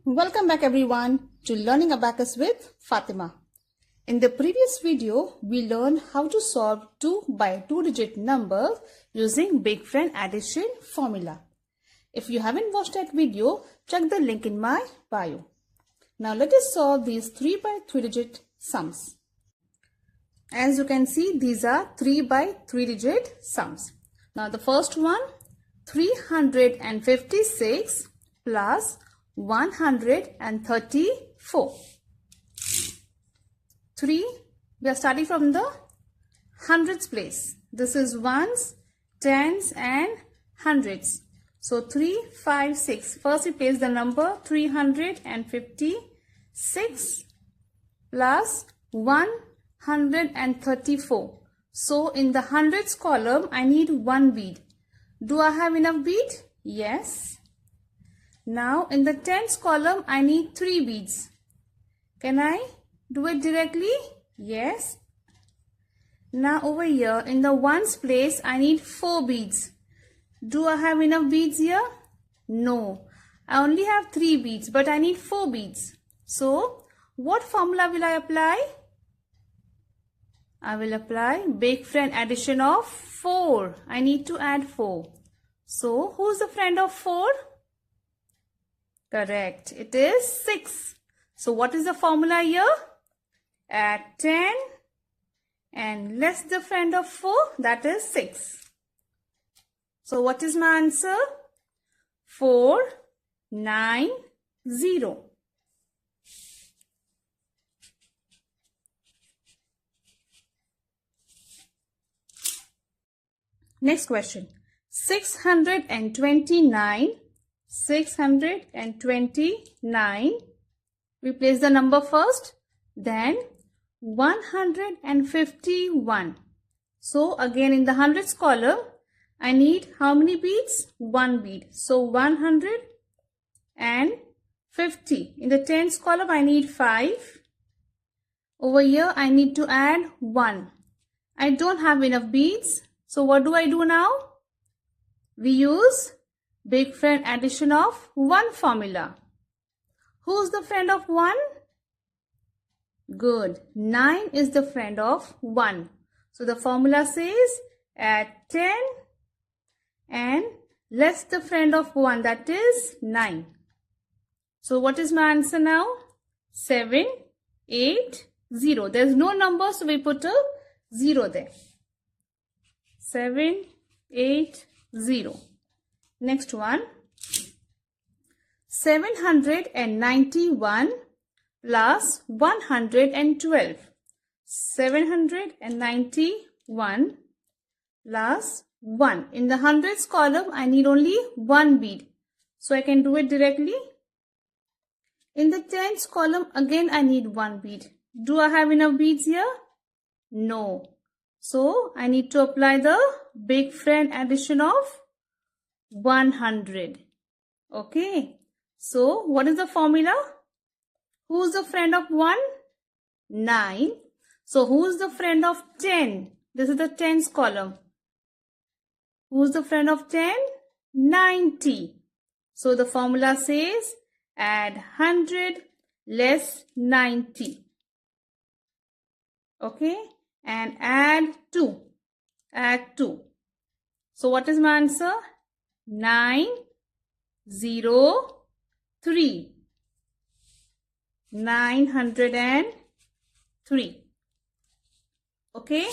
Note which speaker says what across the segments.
Speaker 1: Welcome back everyone to Learning Abacus with Fatima. In the previous video, we learned how to solve 2 by 2-digit numbers using big friend addition formula. If you haven't watched that video, check the link in my bio. Now let us solve these 3 by 3-digit sums. As you can see, these are 3 by 3-digit sums. Now the first one, 356 plus 134. 3. We are starting from the hundreds place. This is ones, tens and hundreds. So 3, 5, 6. First we place the number 356 plus 134. So in the hundreds column I need 1 bead. Do I have enough bead? Yes. Now in the tens column I need 3 beads. Can I do it directly? Yes. Now over here in the ones place I need 4 beads. Do I have enough beads here? No. I only have 3 beads but I need 4 beads. So what formula will I apply? I will apply big friend addition of 4. I need to add 4. So who's the friend of 4? Correct. It is 6. So what is the formula here? Add 10 and less the friend of 4, that is 6. So what is my answer? 490. Next question. 629. 629. We place the number first. Then 151. So again in the hundreds column I need how many beads? 1 bead. So 150. In the tens column I need 5. Over here I need to add 1. I don't have enough beads. So what do I do now? We use big friend addition of 1 formula. Who's the friend of 1? Good. 9 is the friend of 1. So the formula says add 10 and less the friend of 1, that is 9. So what is my answer now? 780. There's no number, so we put a 0 there. 780. Next one. 791 plus 112. 791 plus 1. In the hundreds column I need only 1 bead. So I can do it directly. In the tens column again I need 1 bead. Do I have enough beads here? No. So I need to apply the big friend addition of 100. Okay. So what is the formula? Who's the friend of 1? 9. So who's the friend of 10? This is the tens column. Who's the friend of 10? 90. So the formula says add 100 less 90. Okay. And add 2. Add 2. So what is my answer? 903. 903. Okay.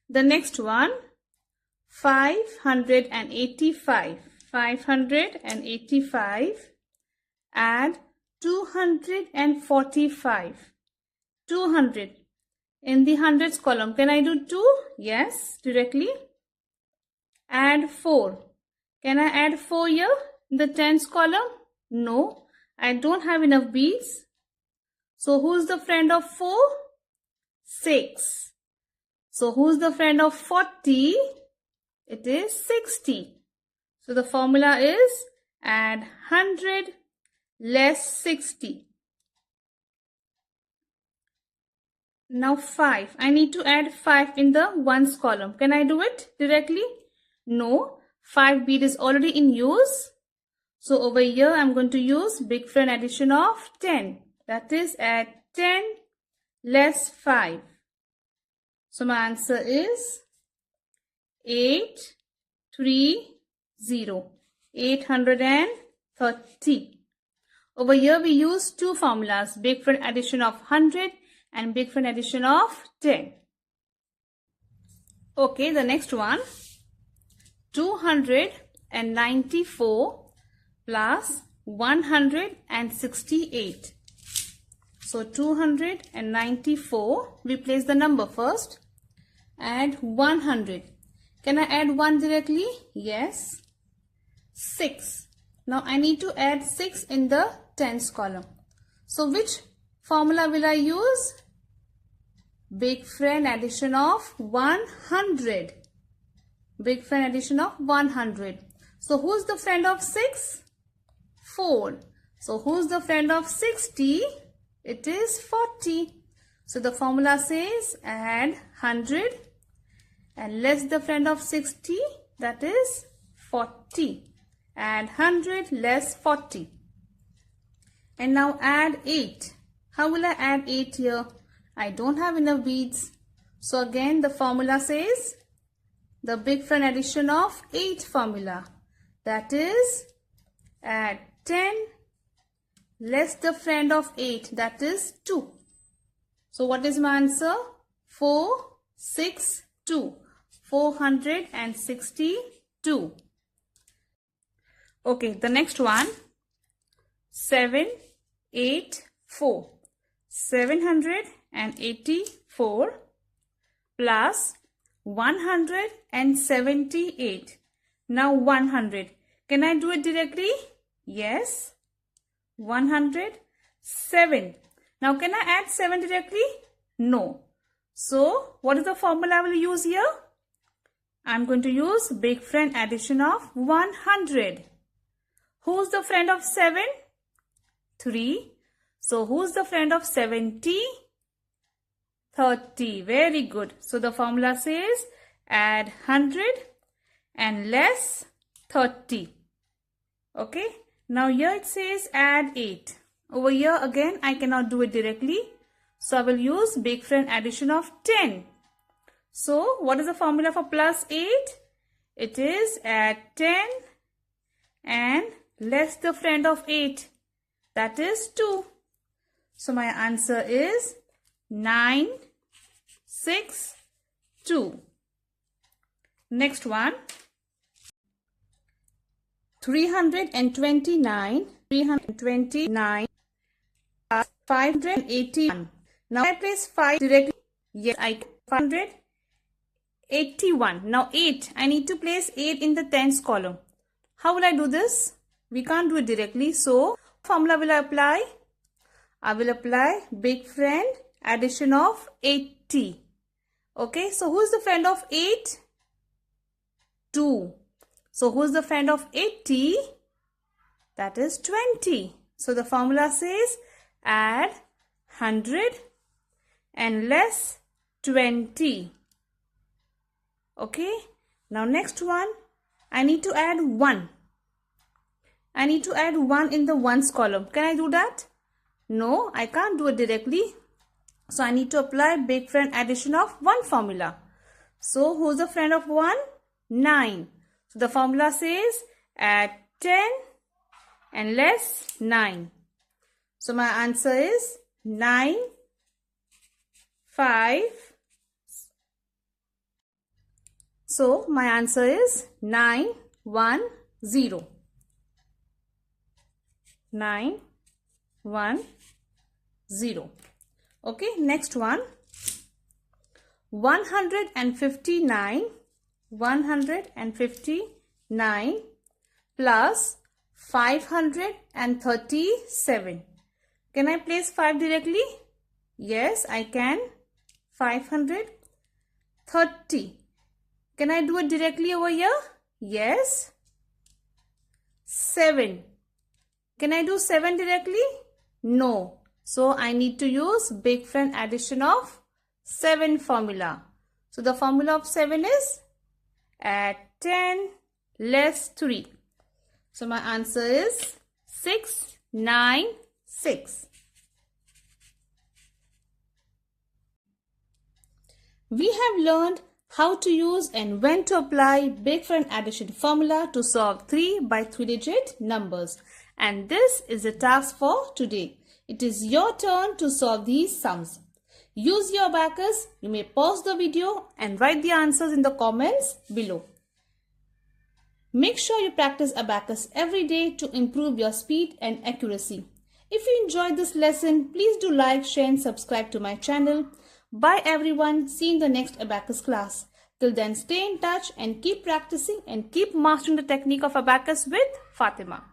Speaker 1: The next one. 585. 585. Add 245. 200. In the hundreds column, can I do 2? Yes, directly. Add 4. Can I add 4 here in the tens column? No, I don't have enough beads. So who's the friend of 4? 6. So who's the friend of 40? It is 60. So the formula is add 100 less 60. Now 5. I need to add 5 in the ones column. Can I do it directly? No. 5 bead is already in use. So over here I'm going to use big friend addition of 10. That is add 10 less 5. So my answer is 830. 830. Over here we use two formulas, big friend addition of 100 and big friend addition of 10. Okay, the next one. 294 plus 168. So 294, we place the number first. Add 100. Can I add 1 directly? Yes. 6. Now I need to add 6 in the tens column. So which formula will I use? Big friend addition of 100. Big friend addition of 100. So who's the friend of 6? 4. So who's the friend of 60? It is 40. So the formula says add 100 and less the friend of 60, that is 40. Add 100 less 40. And now add 8. How will I add 8 here? I don't have enough beads. So again the formula says the big friend addition of 8 formula. That is add 10 less the friend of 8, that is 2. So what is my answer? 462. 462. Okay, the next one. 784. 784 plus 178. Now 100. Can I do it directly? Yes. 107. Now can I add 7 directly? No. So what is the formula I will use here? I'm going to use big friend addition of 100. Who's the friend of 7? 3. So who's the friend of 70? 30. Very good. So the formula says add 100 and less 30. Okay. Now here it says add 8. Over here again I cannot do it directly. So I will use big friend addition of 10. So what is the formula for plus 8? It is add 10 and less the friend of 8. That is 2. So my answer is 962. Next one. 329. 329 plus 581. Now I place 5 directly. Yes, I 581. Now 8. I need to place 8 in the tens column. How will I do this? We can't do it directly. So, formula will I apply? I will apply big friend addition of 80. Okay, so who is the friend of 8? 2. So, who is the friend of 80? That is 20. So, the formula says add 100 and less 20. Okay, now next one, I need to add 1. I need to add 1 in the ones column. Can I do that? No, I can't do it directly. So I need to apply big friend addition of 1 formula. So who's the friend of 1? 9. So the formula says add 10 and less 9. So my answer is 9, 5. So my answer is 910. 910. Okay, next one. 159. 159 plus 537. Can I place 5 directly? Yes, I can. 530. Can I do it directly over here? Yes. 7. Can I do 7 directly? No. So I need to use big friend addition of 7 formula. So the formula of 7 is add 10 less 3. So my answer is 696. We have learned how to use and when to apply big friend addition formula to solve 3 by 3 digit numbers. And this is the task for today. It is your turn to solve these sums. Use your abacus. You may pause the video and write the answers in the comments below. Make sure you practice abacus every day to improve your speed and accuracy. If you enjoyed this lesson, please do like, share and subscribe to my channel. Bye everyone. See you in the next abacus class. Till then, stay in touch and keep practicing and keep mastering the technique of abacus with Fatima.